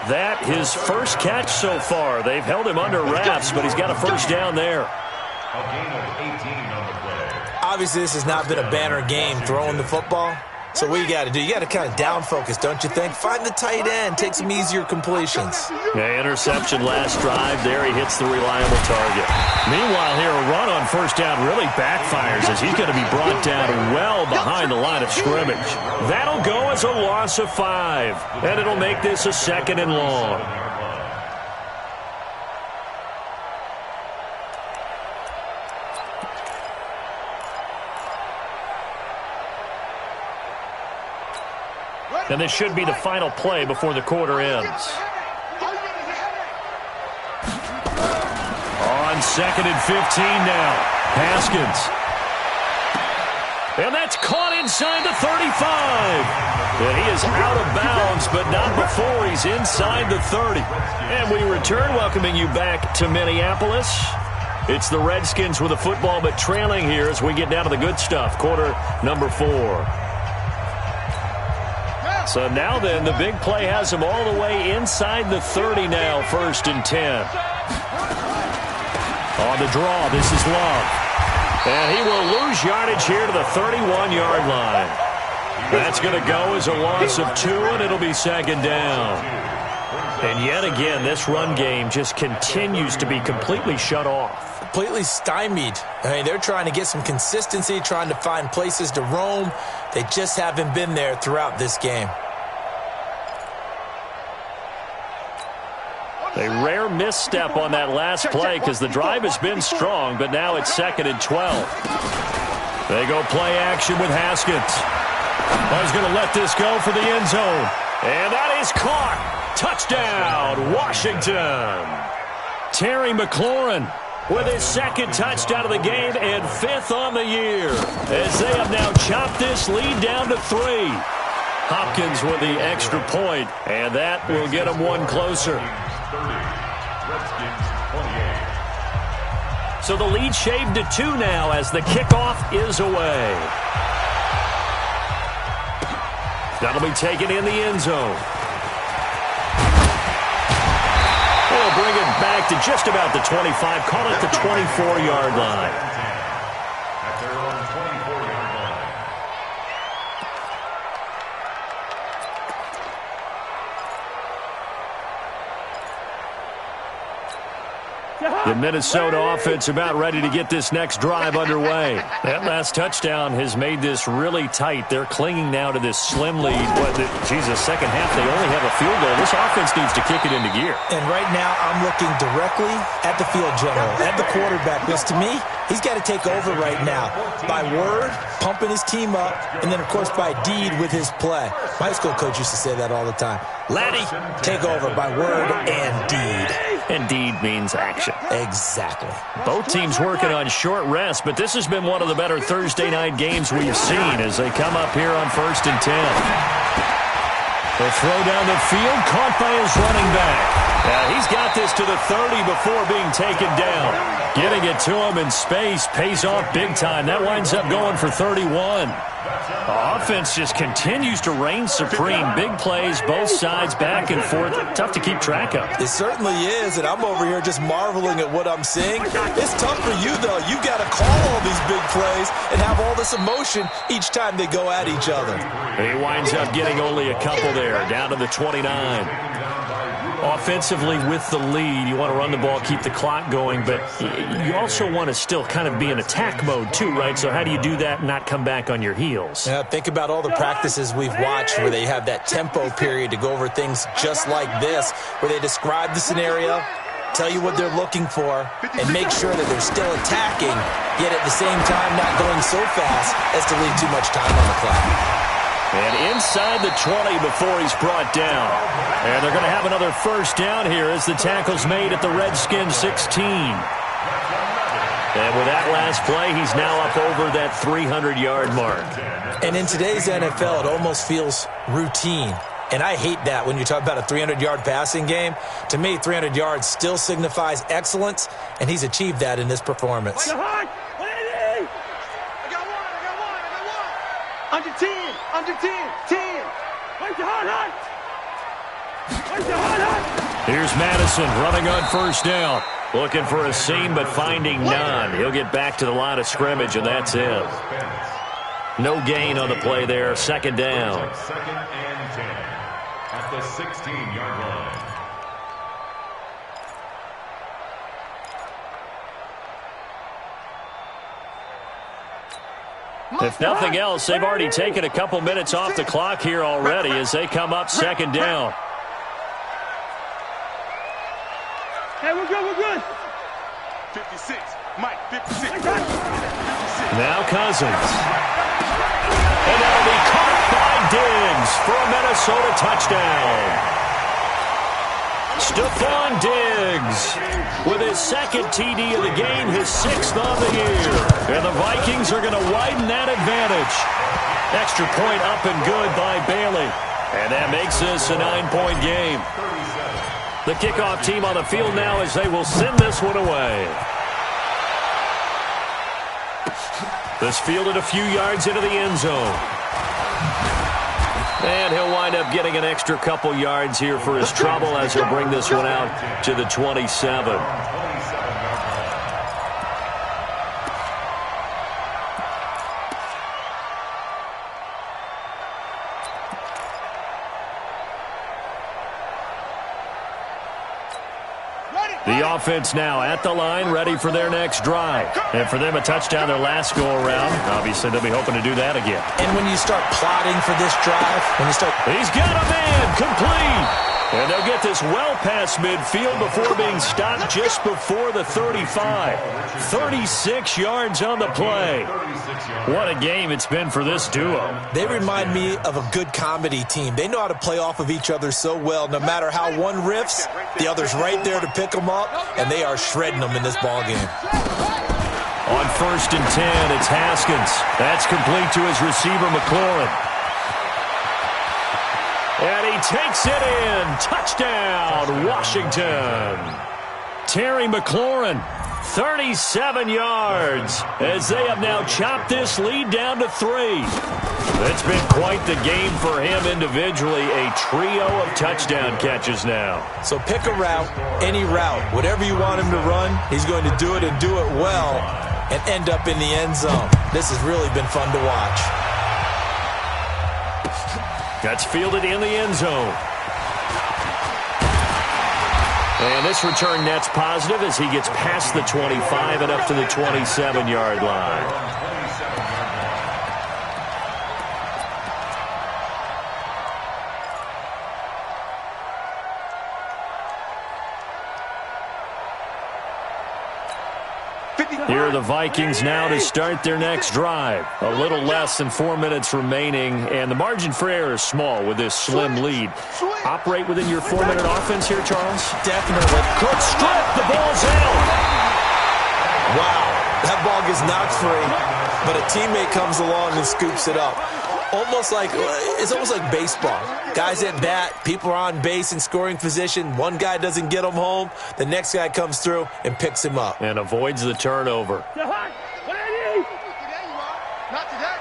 That his first catch so far. They've held him under wraps, but he's got a first down there. A gain of 18 on the play. Obviously, this has not been a banner game throwing the football. So what you got to do, you got to kind of down focus, don't you think? Find the tight end, take some easier completions. Yeah, interception last drive. There he hits the reliable target. Meanwhile here, a run on first down really backfires as he's going to be brought down well behind the line of scrimmage. That'll go as a loss of 5, and it'll make this a 2nd and long. And this should be the final play before the quarter ends. On 2nd and 15 now. Haskins. And that's caught inside the 35. And he is out of bounds, but not before he's inside the 30. And we return, welcoming you back to Minneapolis. It's the Redskins with the football, but trailing here as we get down to the good stuff. Quarter number 4. So now then, the big play has him all the way inside the 30 now, 1st and 10. On the draw, this is Love. And he will lose yardage here to the 31-yard line. That's going to go as a loss of 2, and it'll be 2nd down. And yet again, this run game just continues to be completely shut off. Completely stymied. I mean, they're trying to get some consistency, trying to find places to roam. They just haven't been there throughout this game. A rare misstep on that last play because the drive has been strong, but now it's 2nd and 12. They go play action with Haskins. He's going to let this go for the end zone. And that is caught. Touchdown, Washington. Terry McLaurin with his 2nd touchdown of the game and 5th on the year, as they have now chopped this lead down to 3. Hopkins with the extra point, and that will get him one closer. 30. Redskins 28. So the lead shaved to 2 now as the kickoff is away. That'll be taken in the end zone. We'll bring it back to just about the 25, call it the 24-yard line. At their own 24-yard line. The Minnesota offense about ready to get this next drive underway. That last touchdown has made this really tight. They're clinging now to this slim lead. Second half, they only have a field goal. This offense needs to kick it into gear. And right now, I'm looking directly at the field general, at the quarterback. Because to me, he's got to take over right now. By word, pumping his team up, and then, of course, by deed with his play. My high school coach used to say that all the time. Laddie, take over by word and deed. And deed means action. Exactly. Both teams working on short rest, but this has been one of the better Thursday night games we've seen as they come up here on 1st and 10. The throw down the field, caught by his running back. He's got this to the 30 before being taken down. Getting it to him in space pays off big time. That winds up going for 31. The offense just continues to reign supreme. Big plays, both sides, back and forth. Tough to keep track of. It certainly is, and I'm over here just marveling at what I'm seeing. It's tough for you, though. You got to call all these big plays and have all this emotion each time they go at each other. And he winds up getting only a couple there, down to the 29. Offensively with the lead, you want to run the ball, keep the clock going, but you also want to still kind of be in attack mode too, right? So how do you do that and not come back on your heels? Yeah, think about all the practices we've watched where they have that tempo period to go over things just like this, where they describe the scenario, tell you what they're looking for, and make sure that they're still attacking, yet at the same time not going so fast as to leave too much time on the clock. And inside the 20 before he's brought down. And they're going to have another first down here as the tackle's made at the Redskins 16. And with that last play, he's now up over that 300-yard mark. And in today's NFL, it almost feels routine. And I hate that when you talk about a 300-yard passing game. To me, 300 yards still signifies excellence, and he's achieved that in this performance. I got one. Under 10. 10. Wait your heart, Here's Madison running on first down. Looking for a seam, but finding none. He'll get back to the line of scrimmage, and that's it. No gain on the play there. Second down. Second and 10 at the 16-yard line. If nothing else, they've already taken a couple minutes off the clock here already as they come up second down. Hey, we're good, we're good. 56. Mike, 56. Now Cousins. And that'll be caught by Diggs for a Minnesota touchdown. Stephon Diggs with his second TD of the game, his sixth on the year. And the Vikings are going to widen that advantage. Extra point up and good by Bailey. And that makes this a 9-point game. The kickoff team on the field now as they will send this one away. This fielded a few yards into the end zone. And he'll wind up getting an extra couple yards here for his trouble as he'll bring this one out to the 27. The offense now at the line, ready for their next drive. And for them, a touchdown their last go-around. Obviously, they'll be hoping to do that again. And when you start plotting for this drive, He's got a man, complete. And they'll get this well past midfield before being stopped just before the 35. 36 yards on the play. What a game it's been for this duo. They remind me of a good comedy team. They know how to play off of each other so well. No matter how one riffs, the other's right there to pick them up, and they are shredding them in this ballgame. On first and 10, it's Haskins. That's complete to his receiver, McLaurin. And he takes it in. Touchdown, Washington. Terry McLaurin, 37 yards, as they have now chopped this lead down to 3. It's been quite the game for him individually. A trio of touchdown catches now. So pick a route, any route. Whatever you want him to run, he's going to do it and do it well and end up in the end zone. This has really been fun to watch. That's fielded in the end zone. And this return net's positive as he gets past the 25 and up to the 27-yard line. Here are the Vikings now to start their next drive. A little less than 4 minutes remaining, and the margin for error is small with this slim lead. Operate within your 4-minute offense here, Charles? Definitely. Quick strip, the ball's out. Wow, that ball gets knocked free, but a teammate comes along and scoops it up. It's almost like baseball. Guys at bat, people are on base in scoring position. One guy doesn't get him home. The next guy comes through and picks him up. And avoids the turnover. What I need? Not today.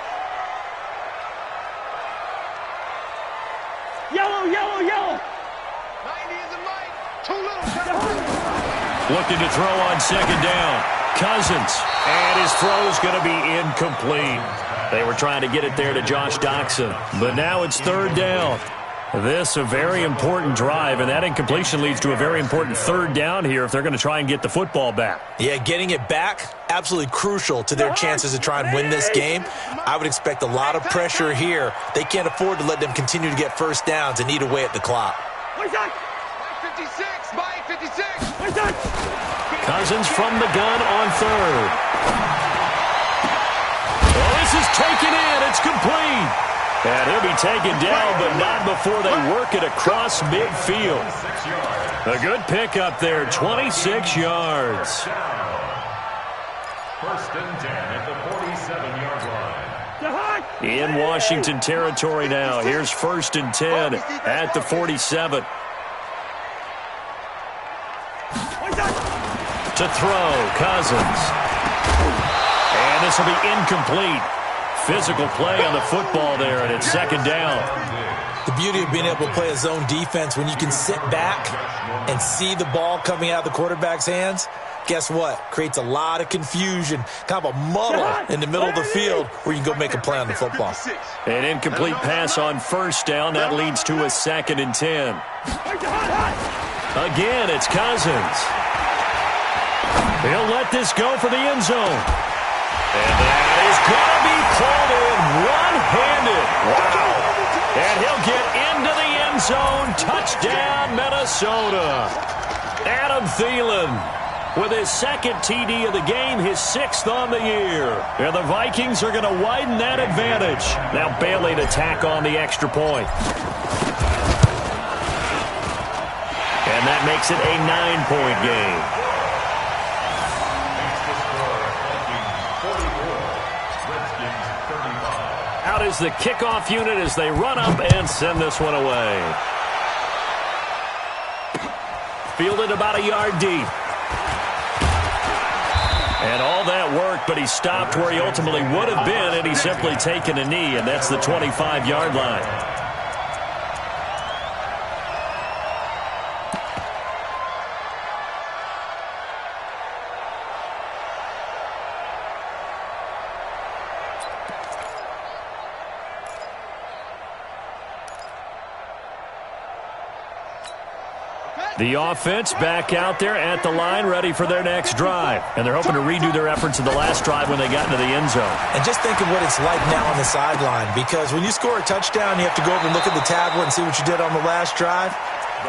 Yellow, yellow, yellow. 90 isn't right. Too little. Looking to throw on second down. Cousins. And his throw is going to be incomplete. They were trying to get it there to Josh Doxson. But now it's third down. This a very important drive, and that incompletion leads to a very important third down here if they're going to try and get the football back. Yeah, getting it back, absolutely crucial to their chances to try and win this game. I would expect a lot of pressure here. They can't afford to let them continue to get first downs and eat away at the clock. Mike 56. Mike 56. Cousins from the gun on third. This is taken in. It's complete. And he'll be taken down, but not before they work it across midfield. A good pickup there, 26 yards. First and 10 at the 47-yard line. In Washington territory now. Here's first and 10 at the 47. To throw, Cousins. And this will be incomplete. physical play on the football there, and it's second down. The beauty of being able to play a zone defense when you can sit back and see the ball coming out of the quarterback's hands, guess what? Creates a lot of confusion, kind of a muddle in the middle of the field where you can go make a play on the football. An incomplete pass on first down. That leads to a 2nd and 10. Again, it's Cousins. He'll let this go for the end zone. And that is going to be called in one-handed. Wow. And he'll get into the end zone. Touchdown, Minnesota. Adam Thielen with his 2nd TD of the game, his 6th on the year. And the Vikings are going to widen that advantage. Now Bailey to tack on the extra point. And that makes it a 9-point game. Out is the kickoff unit as they run up and send this one away. Fielded about a yard deep. And all that work, but he stopped where he ultimately would have been, and he's simply taken a knee, and that's the 25-yard line. The offense back out there at the line, ready for their next drive. And they're hoping to redo their efforts of the last drive when they got into the end zone. And just think of what it's like now on the sideline, because when you score a touchdown, you have to go over and look at the tablet and see what you did on the last drive.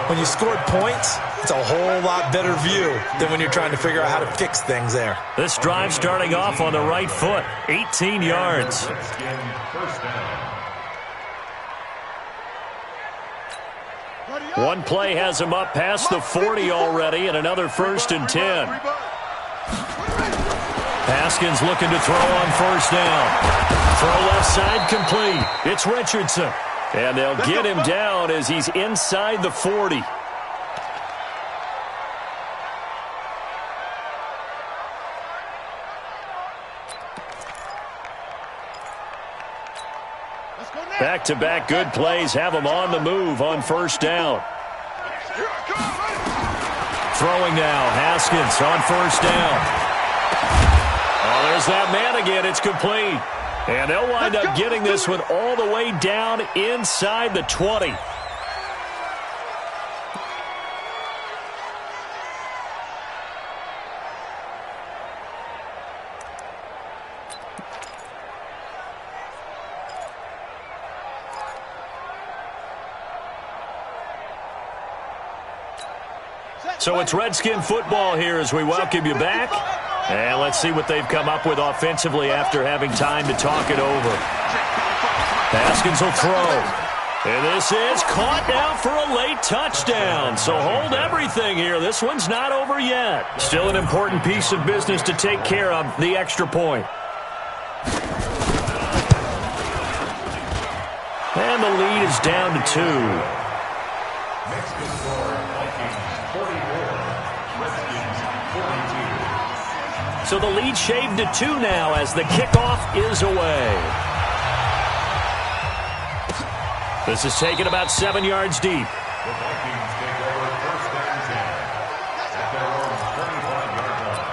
When you scored points, it's a whole lot better view than when you're trying to figure out how to fix things there. This drive starting off on the right foot, 18 yards. One play has him up past the 40 already, and another 1st and 10. Haskins looking to throw on first down. Throw left side complete. It's Richardson. And they'll get him down as he's inside the 40. Back-to-back good plays have him on the move on first down. Throwing now, Haskins on first down. Oh, there's that man again. It's complete. And they'll wind up getting this one all the way down inside the 20. So it's Redskin football here as we welcome you back. And let's see what they've come up with offensively after having time to talk it over. Haskins will throw. And this is caught now for a late touchdown. So hold everything here. This one's not over yet. Still an important piece of business to take care of, the extra point. And the lead is down to 2. So the lead shaved to 2 now as the kickoff is away. This is taken about 7 yards deep. The Vikings take over 1st and 10 at their own 25-yard line.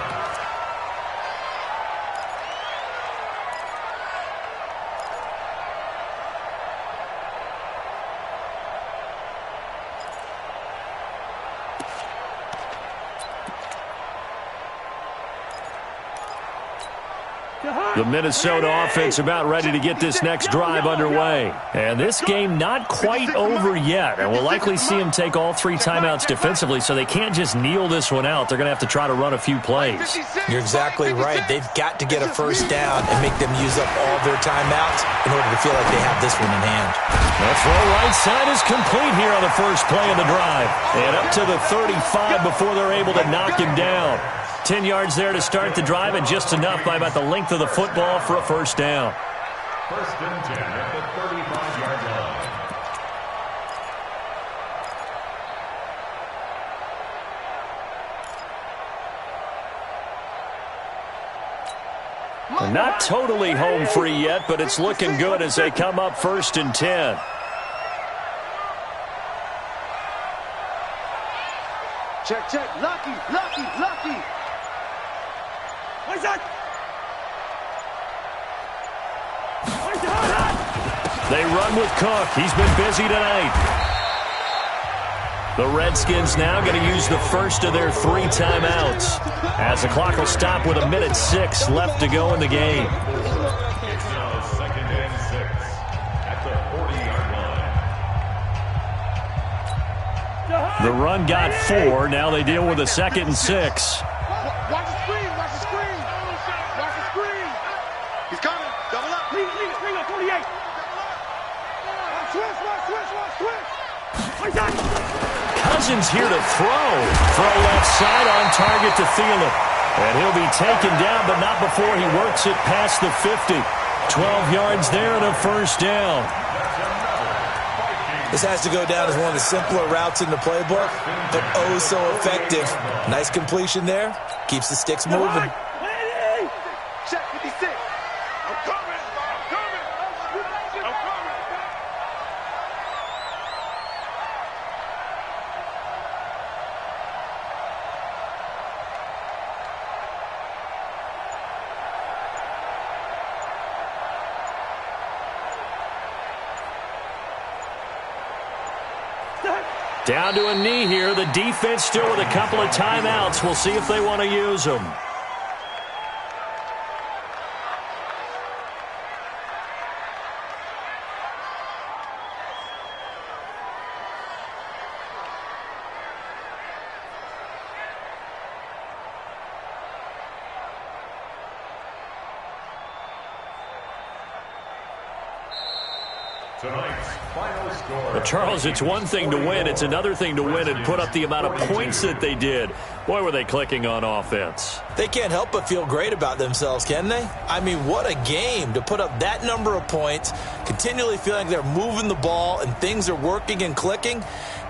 The Minnesota offense about ready to get this next drive underway. And this game not quite over yet. And we'll likely see them take all 3 timeouts defensively, so they can't just kneel this one out. They're going to have to try to run a few plays. You're exactly right. They've got to get a first down and make them use up all their timeouts in order to feel like they have this one in hand. The throw right side is complete here on the first play of the drive. And up to the 35 before they're able to knock him down. 10 yards there to start the drive, and just enough by about the length of the football for a first down. 1st and 10 at the 35-yard line. Not totally home free yet, but it's looking good as they come up 1st and 10. Check, check. Lucky. Where's that? They run with Cook. He's been busy tonight. The Redskins now going to use the first of their 3 timeouts as the clock will stop with 1:06 left to go in the game. It's now 2nd and 6 at the 40-yard line. The run got 4. Now they deal with a 2nd and 6. Watch the screen. Watch the screen. He's coming. Double up. Swing on 48. Switch. Where's that? Cousins here to throw for a left side on target to Thielen. And he'll be taken down, but not before he works it past the 50. 12 yards there and a 1st down. This has to go down as one of the simpler routes in the playbook, but oh so effective. Nice completion there. Keeps the sticks moving. Check 56. I'm coming. Down to a knee here. The defense still with a couple of timeouts. We'll see if they want to use them. Tonight's final score. But Charles, it's one thing to win. It's another thing to win and put up the amount of points that they did. Boy, were they clicking on offense. They can't help but feel great about themselves, can they? I mean, what a game to put up that number of points, continually feeling they're moving the ball and things are working and clicking.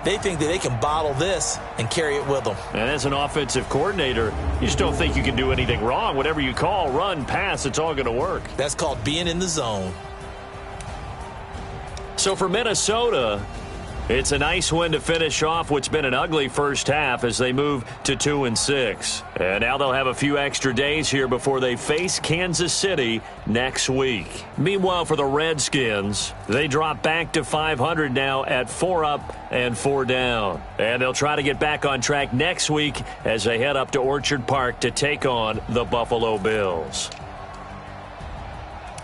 They think that they can bottle this and carry it with them. And as an offensive coordinator, you just don't think you can do anything wrong. Whatever you call, run, pass, it's all going to work. That's called being in the zone. So for Minnesota, it's a nice win to finish off what's been an ugly first half as they move to 2-6. And now they'll have a few extra days here before they face Kansas City next week. Meanwhile, for the Redskins, they drop back to 500 now at 4 up and 4 down. And they'll try to get back on track next week as they head up to Orchard Park to take on the Buffalo Bills.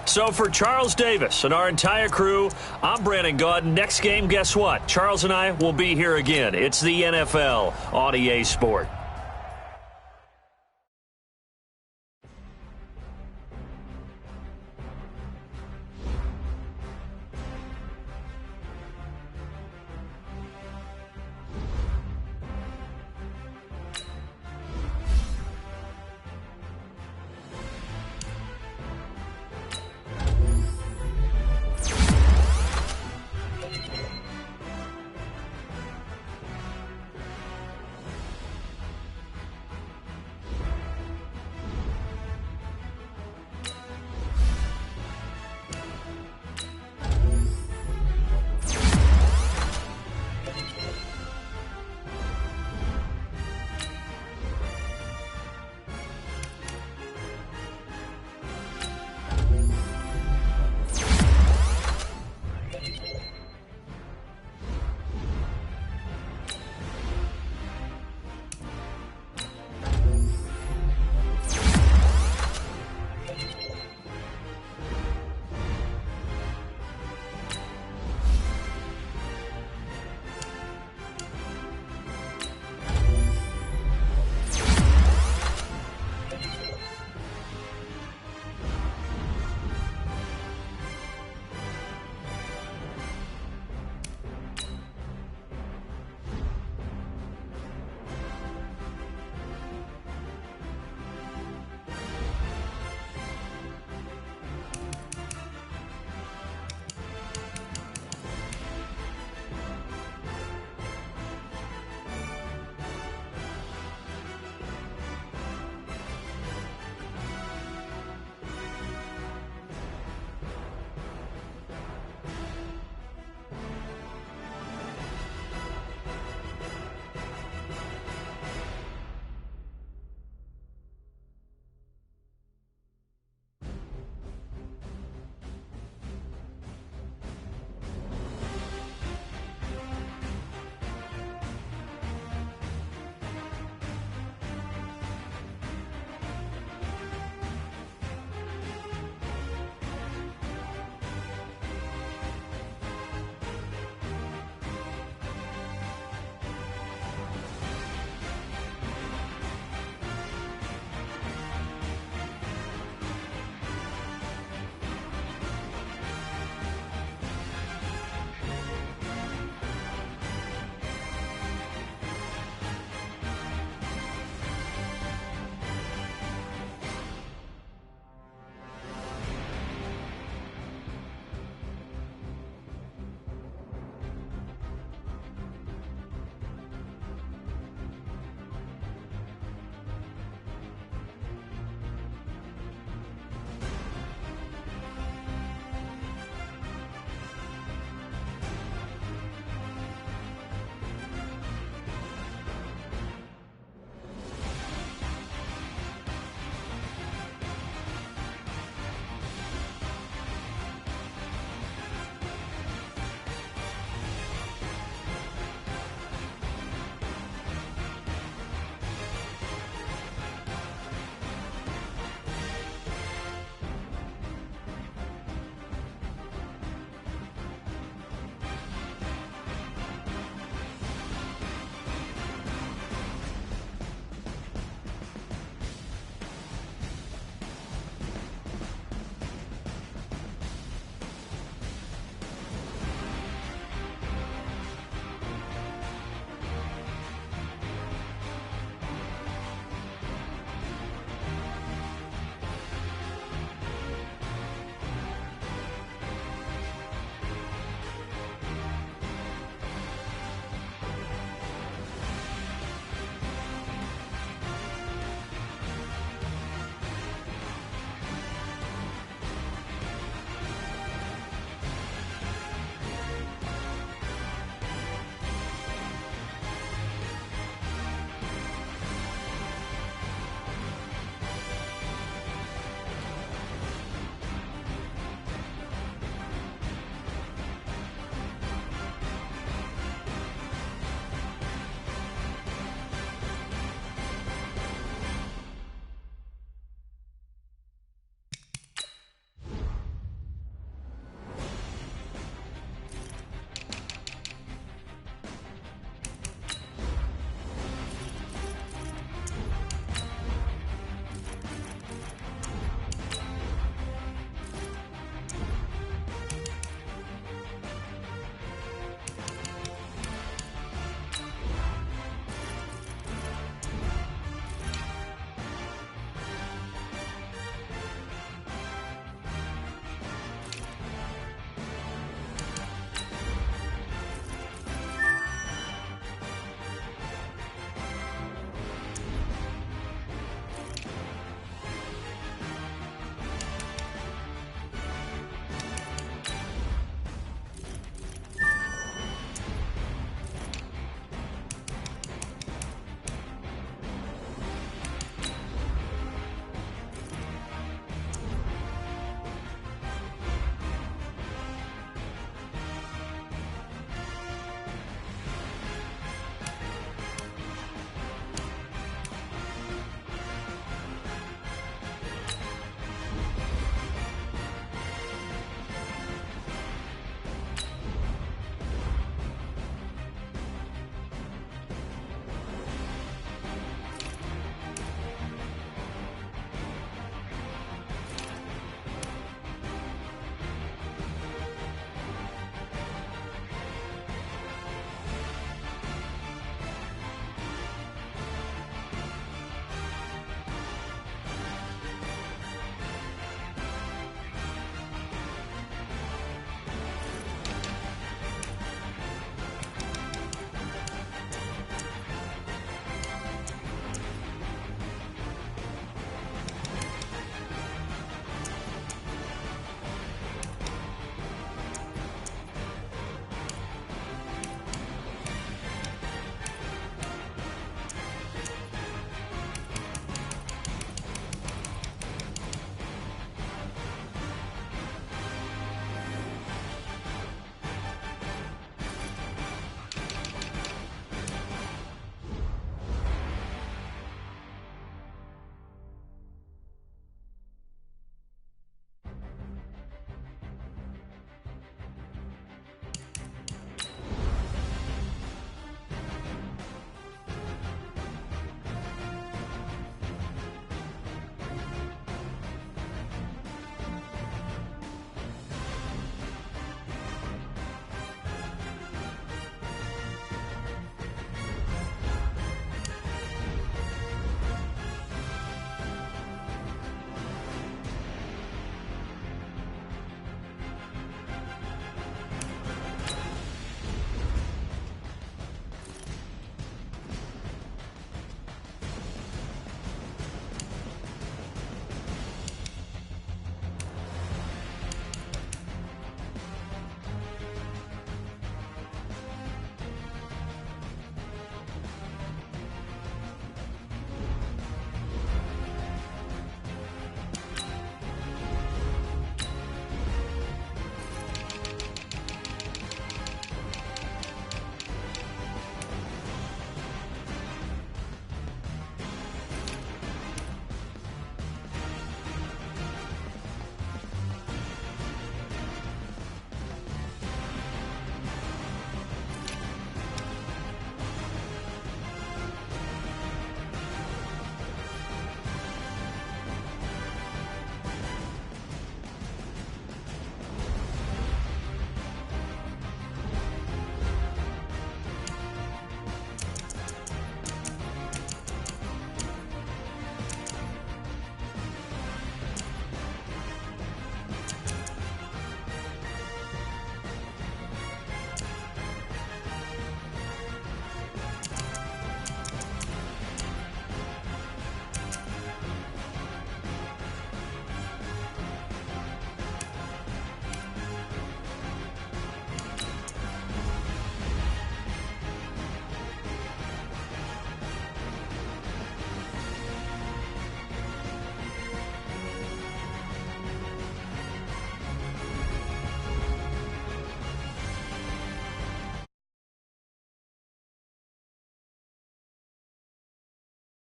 So for Charles Davis and our entire crew, I'm Brandon Gaudin. Next game, guess what? Charles and I will be here again. It's the NFL on EA Sport.